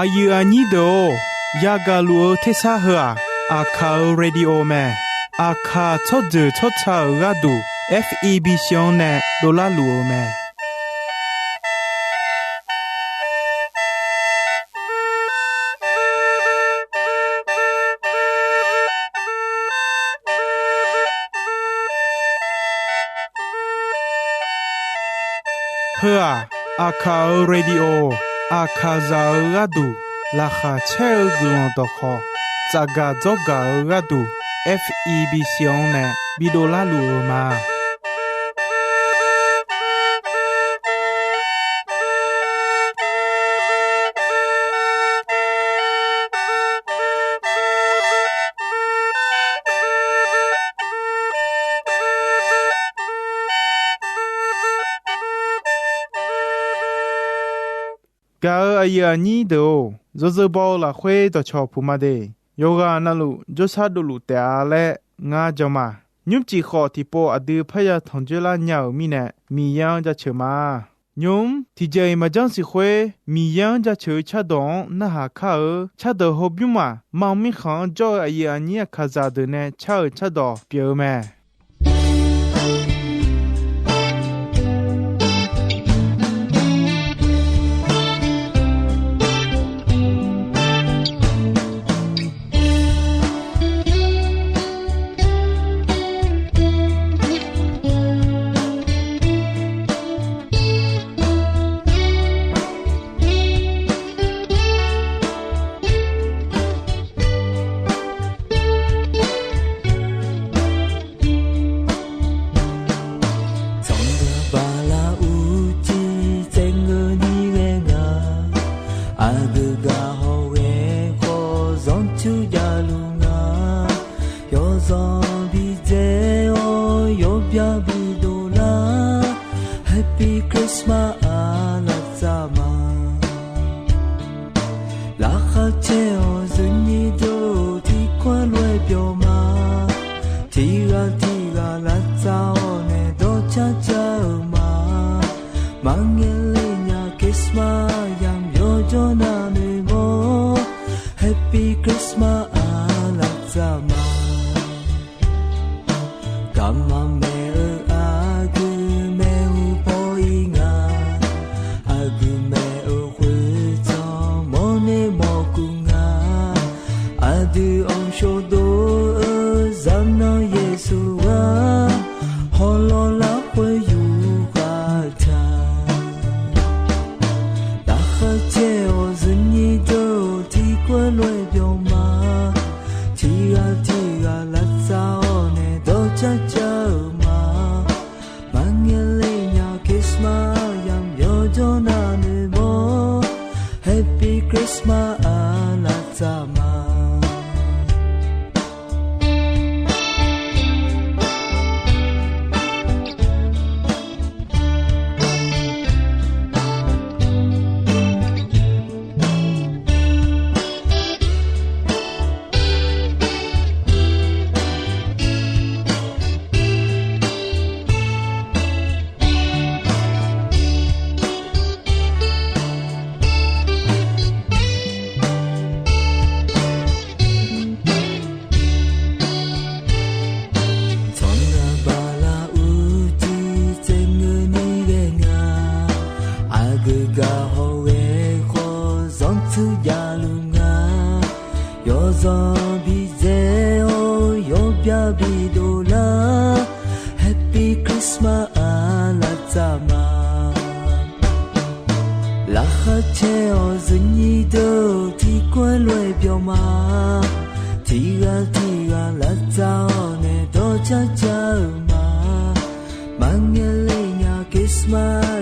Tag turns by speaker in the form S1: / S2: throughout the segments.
S1: อายุอันนี้โดยากาลัวเทสาหัวอาคาเรดิโอแมอาคาทอดเจอทอดชาวกาดู FEB ชงเนโดลาลัวแมเพื่ออาคาเรดิโออาคาซาลาดูลาคาเชลกุลตอคอจากาจอกาลาดู FEB ชงเนบิโดลาลูมากาอายุอันนี้เดียวจะบอกละคุยต่อชอบผู้มาเดยโยกานั่นลูจะชาดูลูแต่อะไรงาจมายุมจีขอที่ปออดีพยาทองเจริญยาวมีเนมียังจะเชื่อมายุมที่ใจมาจังสิคุยมียังจะเชื่อชาดองน่าหาข้าชาดอฮบยุมามังมีขังจ่ออายุอันนี้ข้าจะเดินชาดอเปียวแม่
S2: Hãy subscribe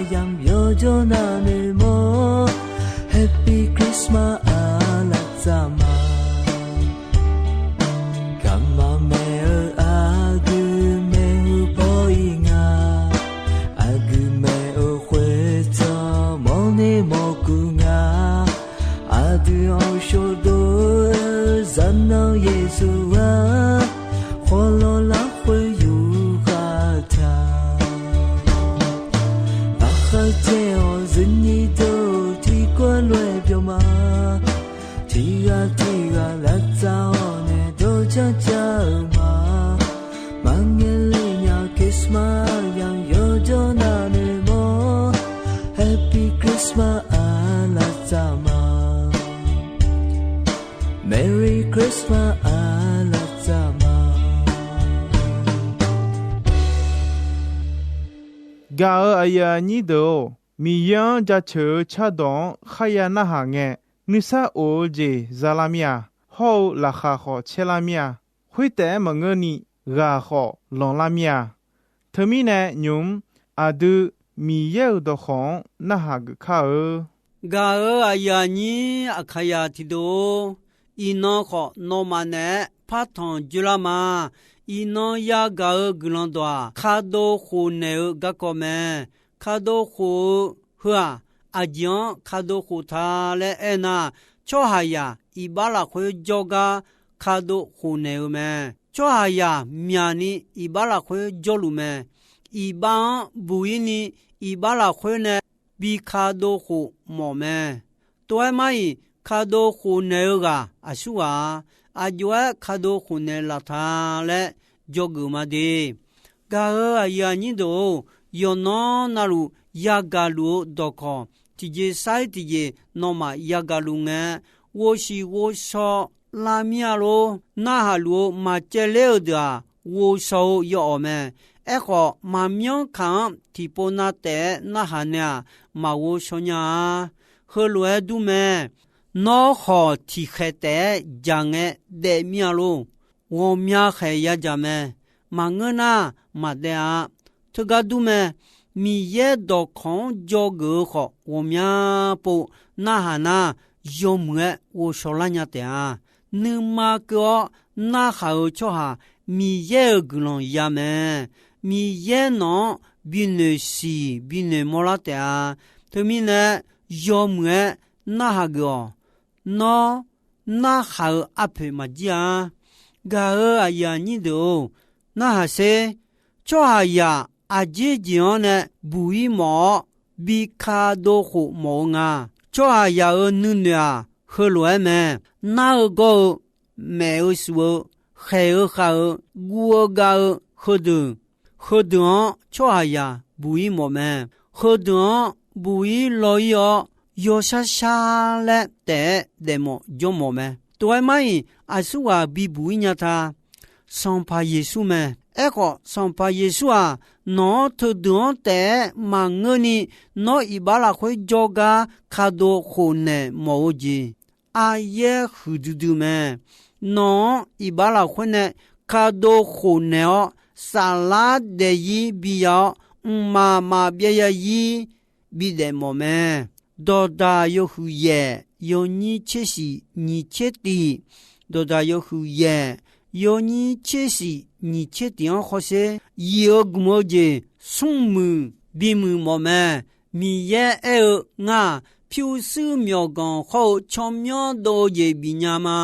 S2: cho kênh Ghiền Mì Gõ Để không bỏ lỡ tiga lazzaone doja jama mangelinya kisma yang yojona nemo Happy Christmas lazama Merry Christmas lazama
S1: Ga aya ni do mi yang ja che cha don khaya na ha nge nisa o je zalamia ho la kha kho chelamia hui te mangani ga kho long lamia themi ne nyum adu mi ye do khon na ha ga kha
S3: ga aya ni akhaya ti do ino kho no mane phathon julama ino ya ga glon do khado khu ne ga ko me khado khu hua ajian khado khu tha le ena chohaya ibala khu joga khado khu ne me chohaya myani ibala khu jolu me iba buini ibala khu ne bi khado khu mo me toy mai khado khu ne ga asua ajwa khado khu ne la tha le jogu ma de ga ya ni do yono naru yagalu doko tije sai tije noma yagalu nge wo shi wo so la mia lo na ha lo ma chele da wo so yo me e ko ma myon kan ti po na te na ha nya ma wo so nya he lo du me no ho ti khete jange de mia lo wo mya khe ya ja me ma ngna ma de a tuga du me mi ye do khon jo ge kho wo mya po na ha na yo mwe wo so la nya te a ne ma ko na ha o cho ha mi ye glon ya me mi ye no bi ne mo la te a to mi ne yo mwe na ha go no na ha a pe ma ja ga a ya ni do na ha se cho ha ya aje jione bui mo bi kha do khu mo nga cho ha ya nu nya he lo me na go me o su he o kha guo ga he de cho ha ya bui mo me he de bui lo yo sha le de mo jo mo me toy mai asua bi bui nya tha son pa yesu me eko son pa yesu a no to don te mangani no ibala khoi joga khado khone moji aye khududu me no ibala khone khado khone o sala de yi biya ma bia yi bi de mo me do da yo hu ye yo ni che si ni che ti do da yo hu ye yo ni che si ni che ti an khose yo gmo je sung mu bi mu mo me mi ye e nga pyu su myo gon kho chom myo do ye bi nya ma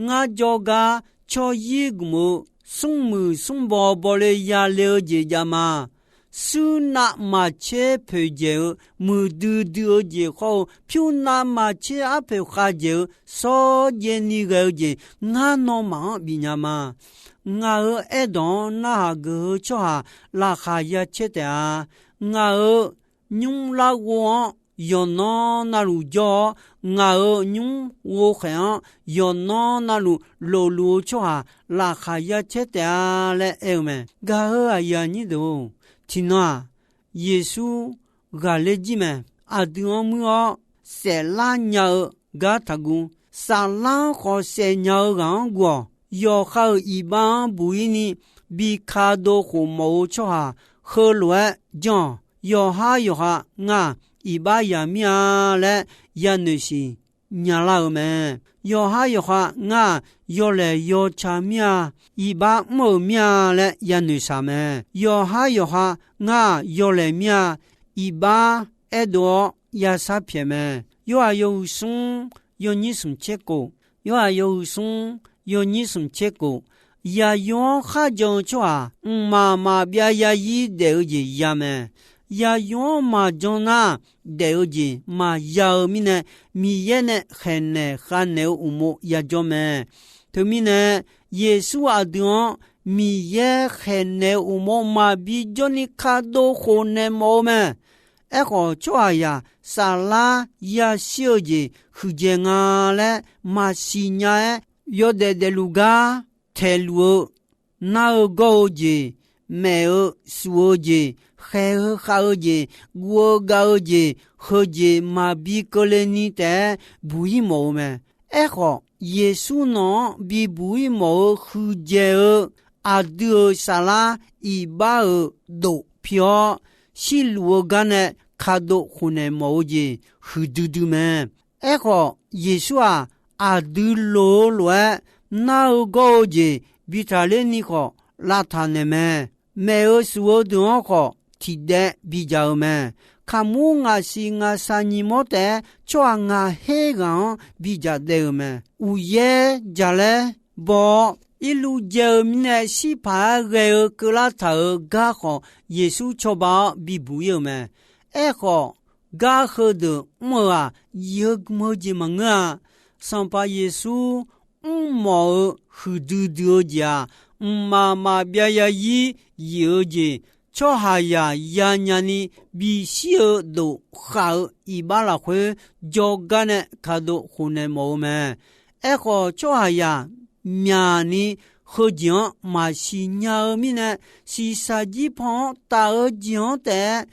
S3: nga jo ga cho yi gmo sung mu sung bo le ya le je ja ma su na ma che pe je mu du je kho pyu na ma che a pe kha je so je ni ge je nga no ma bi nya ma nga e don na ge cho ha la kha ya che ta nga nyung la wo yo no na lu jo nga nyung wo kha yo no na lu lo lu cho ha la kha ya che ta le e me ga ya ni do Tina, Yesu galejime adiomu se la nya ga tagu sa la kho se nya ga go yo kha iban buini bi kha do khu mo cho ha he lue jon yo ha nga iba ya mia le ya ne si nya la me yo ha nga yo le yo cha mia iba mo mia le ya ne sa me yo ha nga yo le mia iba edo ya sa pye me yo a yo sun yo ni sum che ko yo a yo sun yo ni sum che ko ya yo kha jong cho a ma bia ya yi de ye ya me 呀用嘛中那得劲嘛要米呢米也呢很呢很呢乌木呀中么，他们呢耶稣啊的米也很呢乌木嘛比中你卡多好呢么么，个做呀沙拉呀小姐福建啊嘞马西亚有的路噶铁路那个节没有说节还有好节我高节和节马比个嘞你的不一毛么，个耶稣呢比不一毛福建阿德沙拉一把都票是路噶呢卡多湖内毛节和嘟嘟么，个耶稣啊阿德罗罗那个节比他嘞你个拉他呢么，没有说的个提的比较么，卡木啊是啊三尼莫的装啊黑个比较的么，午夜家嘞不。一路走呢，西帕个格拉头嘎好，耶稣确保比不有么？个嘎好的么啊，有么子么啊？上把耶稣毛和嘟嘟家，妈妈别呀伊有的，瞧下呀呀呀呢，比小都好一把拉回，脚干呢看到湖南毛么？个瞧下呀。命呢和讲马西鸟咪呢是啥地方大而讲的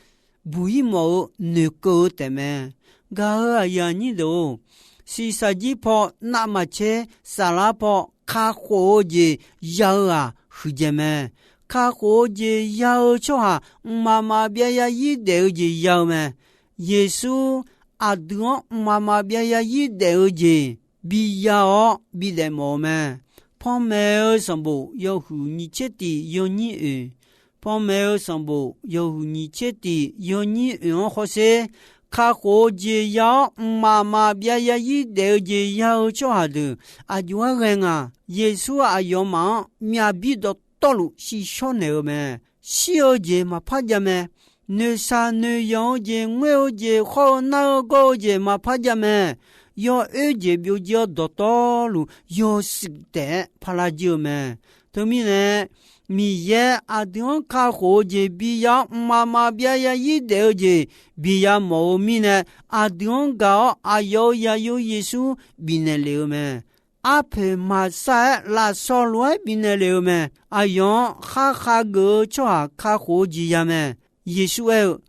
S3: 不一毛能够的么个呀你都是啥地方那么切沙拉包卡火节要啊和讲么卡火节要说哈妈妈别呀一点节要么耶稣阿多妈妈别呀一点节比较比的毛么，旁边上部有户你切的有你旁边上部有户你切的有你或是卡火节要妈妈别呀一点节要做下的，啊有人啊，耶稣啊有忙面比的道路是小牛么，小节嘛怕着么，女生女养节我节好那个节嘛怕着么。要节表叫多多路，要食的怕拉椒么？他们呢，米也阿丁卡火节比较妈妈别呀一点节，比较毛米呢阿丁搞阿有呀有耶稣比那流么？阿佩马赛拉烧罗比那流么？阿用哈哈个抓卡火节呀么？耶稣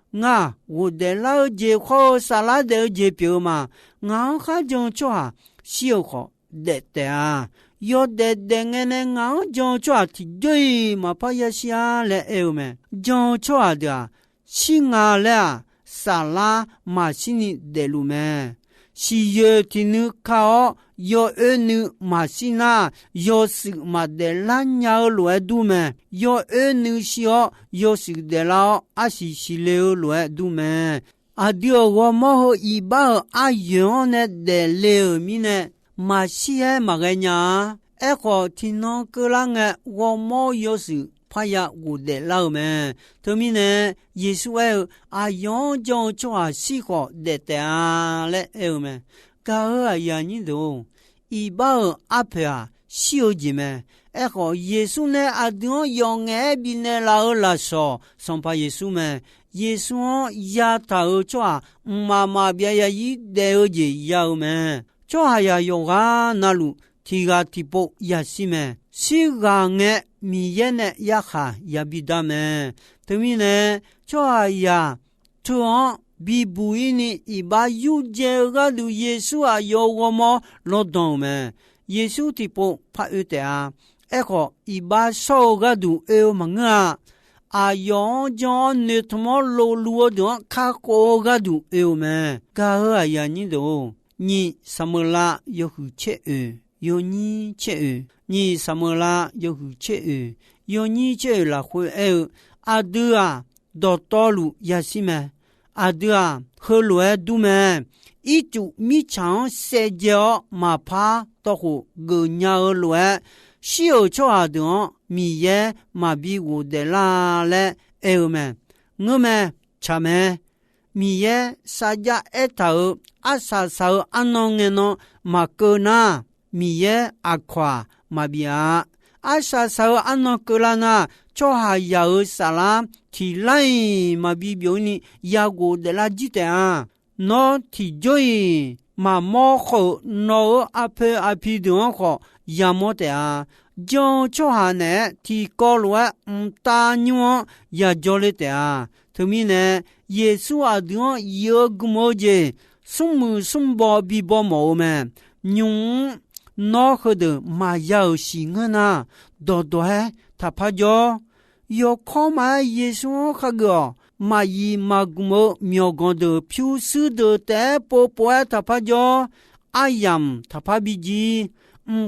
S3: 我的老姐好沙拉的姐表嘛，还讲抓小好的啊，有的呢讲抓提对嘛，怕也下来me，讲抓的新了沙拉马西尼的路me。si yo tinu kao yo enu masina yo sig madela nya lo du me yo enu sio yo sig de la asi sileo lo du me adio wo mo iba ayone de le mine masie maganya eko tino kulange wo mo yo su怕呀，我的老们，他们呢，耶稣啊，用将抓西瓜的的嘞，们，高呀你都，一包阿婆啊，小姐们，个耶稣呢，阿用用比呢老拉说，上把耶稣们，耶稣呀头抓，妈妈别呀一得就要们，抓呀用啊那路。提个提波也是么？是个呢，米也呢也哈也比他们，他们呢做呀做比不一呢，一把有这个路耶稣啊有我们劳动么？耶稣提波怕有的啊，个一把手个路有么啊？啊用将你他妈路的卡过个路有么？个呀你都你什么啦有胡切有你切你什么啦？有胡切有你切啦会阿德啊，到道路也是么？阿德啊，和路都么？一组米长社交马帕到乎个鸟路，小车阿德米也马比我的啦嘞么？我们查咩？米耶撒加一头阿撒手阿农嘅喏，马哥那米耶阿夸马比亚阿撒手阿农哥啦那，做下有撒啦，提来马比表呢，亚古的啦记得啊，喏提追马毛好喏阿佩阿皮的好亚莫的啊。就做下呢，提高了大牛也做了的啊。他们呢，耶稣啊，的有个么子，送包比包毛们，用脑壳的马要行啊呐，多多嘿，他怕着，要靠买耶稣那个。马伊马古么苗光的皮肤的带波波他怕着，阿阳他怕比基。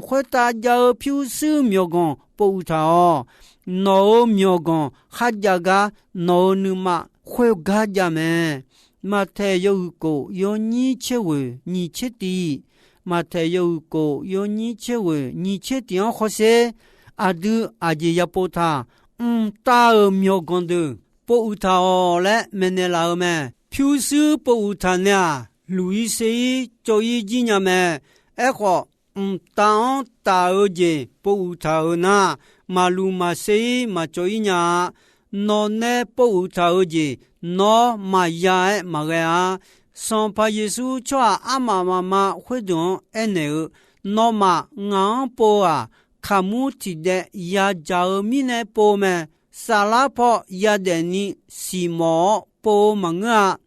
S3: 会大家平时苗光不他脑苗光哈家个脑你嘛会个家咩？马太有个有你切位你切地，马太有个有你切位你切地好些，阿杜阿姐也不他，大苗光的不他哦嘞，没得老咩？平时不他呢，路易斯做一几年咩？哎好。当大儿子不头那马路马西马做一伢，那呢不头儿子那马呀马个啊，上怕耶稣做阿妈会动安牛，那马硬波啊，卡木提的呀叫米呢波么，沙拉坡呀的你西毛波么啊，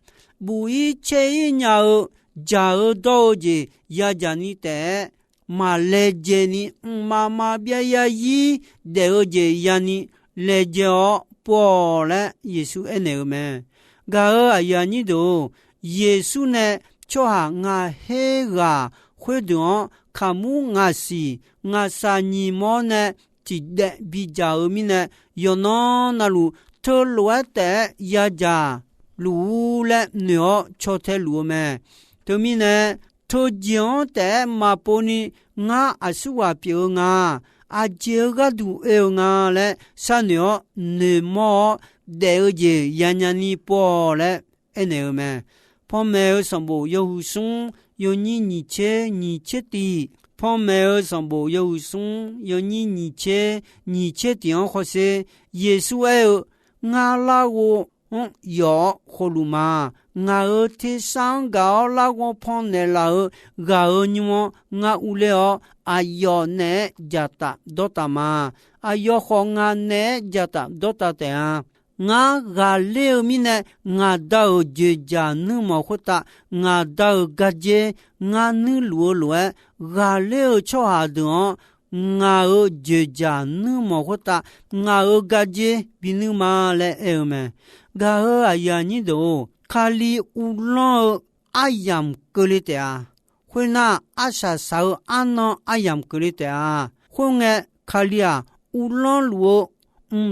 S3: 不一切一鸟叫多子呀叫你的。马来杰尼妈妈别呀伊得杰呀尼来杰哦波了耶稣恩那个么？个啊呀尼都耶稣呢，就哈我黑个会动看木我是我啥尼么呢？只得比较米呢，有那路特罗的呀家路了鸟朝太路么？对米呢？他讲的马波尼，我阿是话表我，阿这个都有我嘞，三鸟你么得着人家你波嘞，哎那个么，旁边上部有松，有你切的，旁边上部有松，有你切的好些，耶稣哎，我拉我。有葫芦嘛？我天上高拉我旁的老，我你么？我无聊，哎哟呢，家大多大嘛？哎哟好啊呢，家大多大的啊？我六米呢，我到就家那么回答，我到个节，我那路我六朝下的。我就家那么回答，我个节比你妈来爱么？我哎呀，你都卡里乌浪阿样格里的啊，会那阿啥少阿那阿样格里的啊，会个卡里啊乌浪路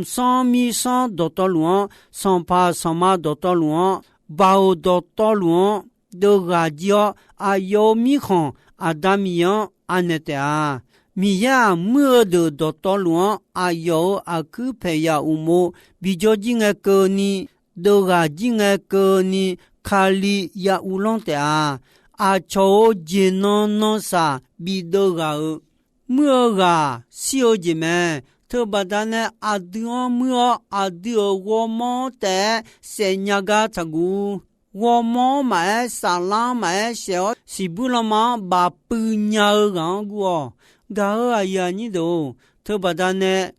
S3: 上米上多多路，上爬上马多多路，包多多路，都个叫阿有米行阿达米样阿那的啊。米呀，么的多路啊有啊去培养乌木，比较近个个呢，都个近个个呢，卡里呀乌浪的啊，啊朝吉那啥，比都个么个小姐们，特别的呢啊的么啊的我么的，生伢个这个。我么买沙拉买小，是不了嘛？把不鸟讲过。个哎呀，你都特别的呢，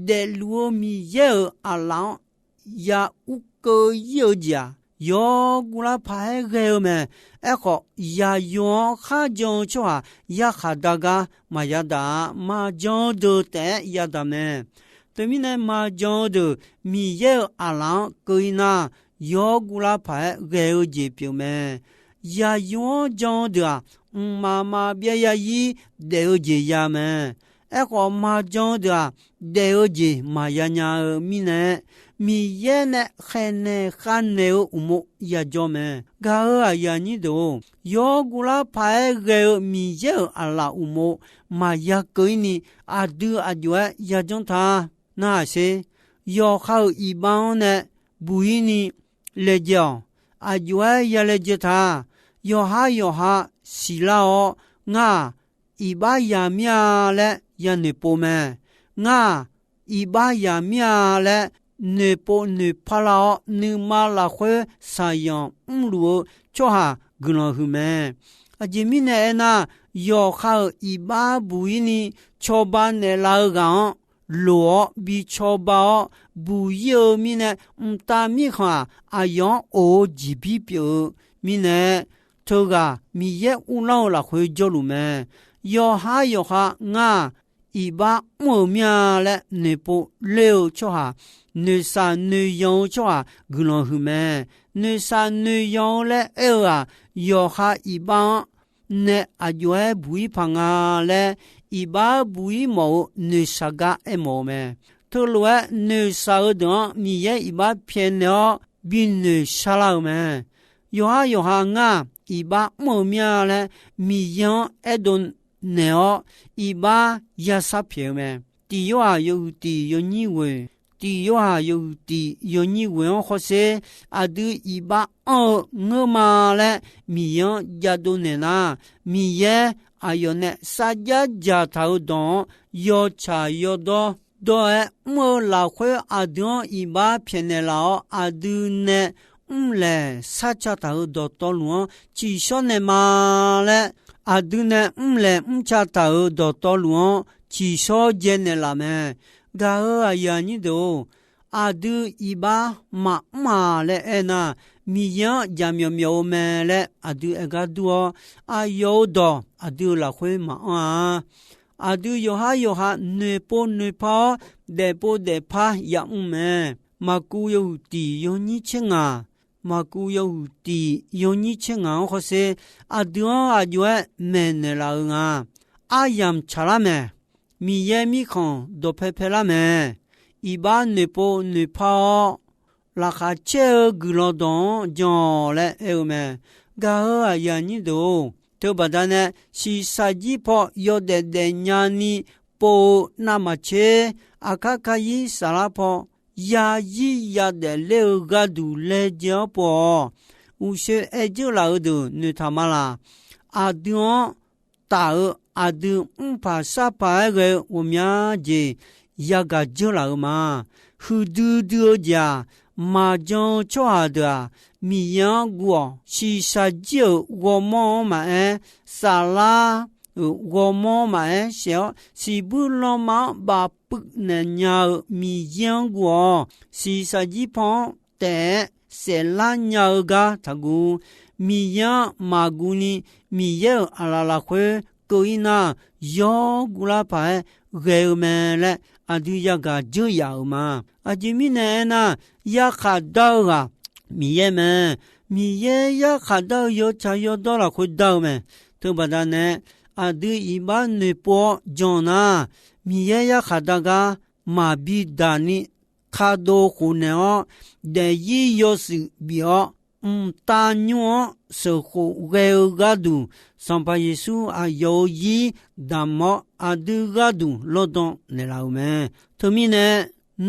S3: 在路米有阿郎也五个有家，有古拉派个么？哎好，也用哈讲说话，也哈大个马亚达马讲的的也达么？对面呢马讲的米有阿郎个那。有古拉派个有节表么？也用讲的妈妈别呀伊得有节呀么？哎个妈讲的得有节妈呀娘米呢？米也呢还呢还呢有么也讲么？个啊呀你都有古拉派个米也阿拉有么？妈呀个呢阿杜阿就也讲他那些要好一般呢不一呢？ လေကြောင့်အကျွဲရလေကြတာယောဟာစီလာငါဤပါယာမြလဲယနေပိုမဲငါဤပါယာမြလဲနေပိုနေဖလာနေမလာခွေဆိုင်ယံလူချောဟာဂနောဟုမဲအဂျီမီနေနာယောခါဤပါဘူးီနီချောဘာနေလာကောင်လောဘီချောဘာဘူးယောမီနေတာမီခါအယောအိုဂျီဘီပြမီနေထိုကမီရဲ့ဦးလောလာခွေကြလူမဲယောဟာငါဤပါမို့မြလဲနေပိုလေချောဟာနေစာနေယောချောဟာဂနောဟုမဲနေစာနေယောလဲအဲဟာယောဟာဤပါနေအကျွဲဘူးဖငါလဲဤပါဘူးမောနေစကားအမောမဲထိုလွဲနေစာတော့မီရဲ့ဤပါပြေနောဘင်းနေရှာလာမဲယောဟာငါဤပါမို့မြလဲမီယောအဒွန်နေဤပါရစပြေမဲတီယောယုတီယောညိဝေတီယောယုတီယောညိဝေခောစေအဒူဤပါငမလဲမီယောရဒုနေနာမီရဲ့အယောနဲ့စာကြကြထောက်တော့ယောချာယောတော့မောလာခွေအဒွန်ဤပါပြေနေလောအဒူနဲ့လဲစာချထောက်တော့တော်လုံးချီရှောနေမာလဲအဒုနဲ့လဲချတာတော့တော်လုံးချီရှောကျနေလာမဲဂါအယာညိတို့အဒုဤပါမလဲအနာမီယဂျမ်ယောမဲလဲအဒုအဂဒူအယောတော့အဒုလာခွေမအဒုယောဟာနေပိုနေဖာဒေပိုဒေဖာယမဲမကူယောတီယောညိချင်းငါမကူယောတီယောညိချင်းငါခောစေအဒွန်အကျွဲမဲနေလာငါအယမ်ချလာမဲမီယေမီခွန်ဒိုဖေဖလာမဲဤပါနေပိုနေဖာလာခချေဂလောဒွန်ဂျောလဲအဲမဲဂါအယာညိတို့တောပဒနဲ့စီစာကြီးဖို့ယောတဲ့ညာနီပိုနာမချေအခါခါယီဆလာဖို့ယာယီရတဲ့လေဂါဒူလေကြောပေါ်ဦးရှေအကျလာဒူနထမလာအဒွန်တာအဒူဖာစပါရေဝမြာကြီးယဂါကျလာမဟူဒူဒူဂျာမာဂျွန်ချွာဒာမီယံဂွန်စီစာဂျေဝမောမအဲဆာလာဝမောမအဲရှေစီဘူးလောမဘာပုနညာမီယံဂွန်စီစာဂျီဖွန်တဲ့ဆေလာညာဂါတဂူမီယံမာဂူနီမီယံအလာလာခွေကိုိနာယောဂူလာပါရေမဲလက်အဒူယဂါဂျူယာမအဂျီမီနေနာယခါဒေါဂါမီယေမဲမီယေယခါဒေါယောချာယောဒေါလာခွဒေါမဲသူပဒနဲ့အဒူဤဘာနေပေါ်ဂျွန်နာမီယေယခါဒေါဂါမာဘီဒါနီခါဒိုခုနေဒေယီယောစီဘီယောတာညွန်စခုရေဂါဒူစံပါယေစုအယောယီဒမောအဒူဂါဒူလောဒွန်နေလာမဲသူမီနေ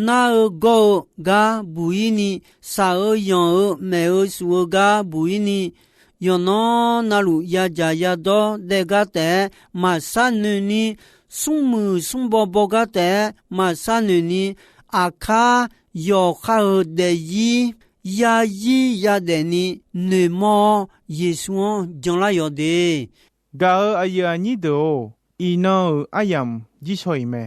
S3: နာဂောဂါဘူီနီစာယောမေဆူဂါဘူီနီယောနောနာလူယာဂျာယာဒောဒေဂါတေမဆာနူနီဆုမှုဆုဘောဘောဂါတေမဆာနူနီအခါယောခါဒေယီယာယီယာဒေနီနေမောယေရှုန်ဂျွန်လာယောဒေ
S1: ဂါအယာညိတို့ဤနောအယမ်ဂျီချွိမဲ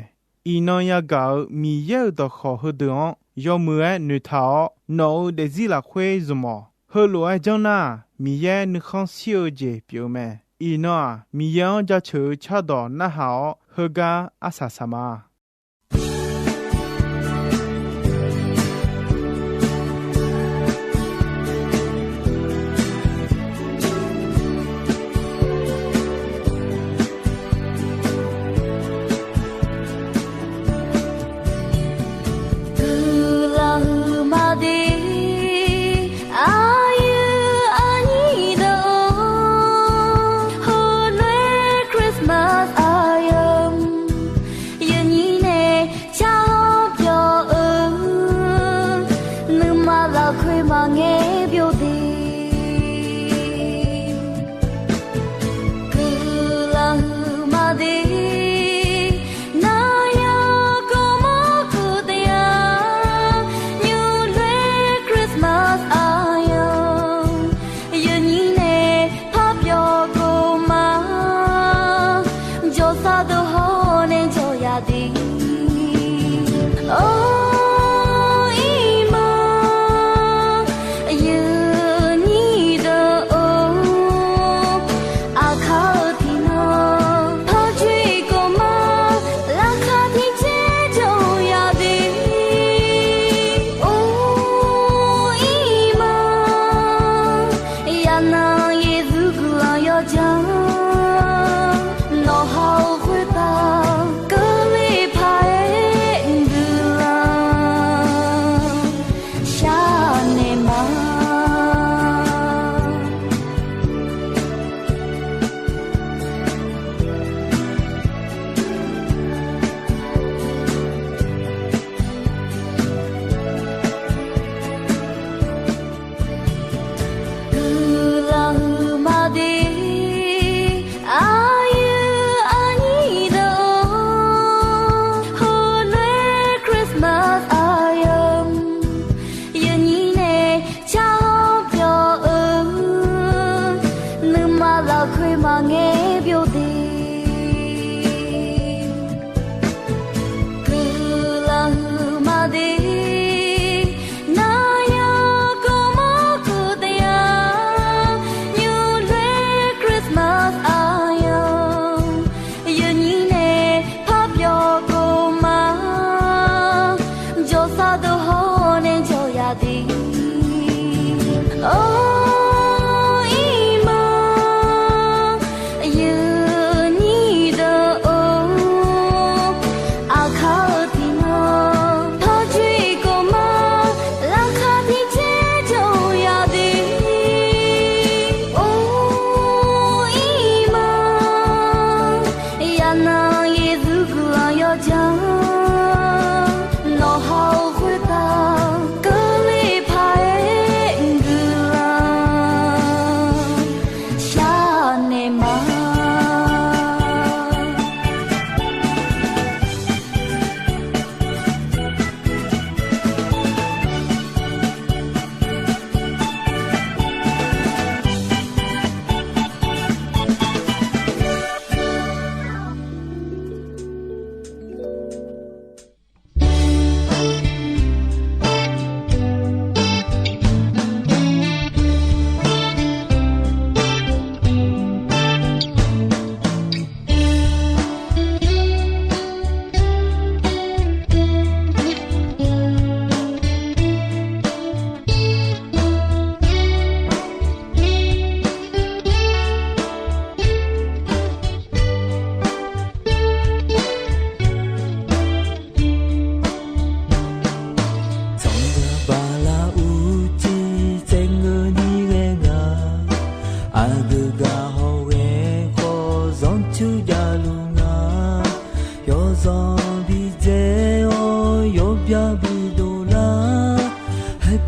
S1: ဤနောယဂါမီယေတော့ခေါ်ဟဒွန်ယောမွေနွထောနောဒေဇီလာခွေဇမောဟလိုအကြောင်းနာမီယေနခွန်စီယိုဂျေပြိုမဲဤနောမီယောကြချူချတော်နဟောဟဂါအဆာဆမာ
S4: Christmas I am 망해 묘대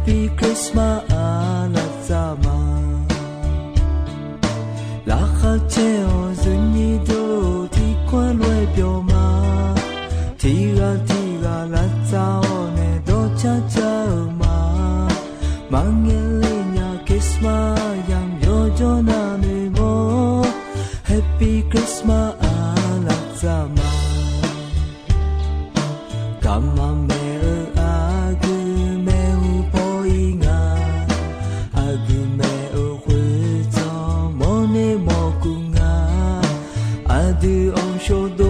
S4: Happy Christmas alazama La khacheo zunyi do ti kwa lwe pyo ma Tiga la tsao ne do cha cha ma Mangele nya Christmas yang yo jo na me mo Happy Christmas alazama Kama me show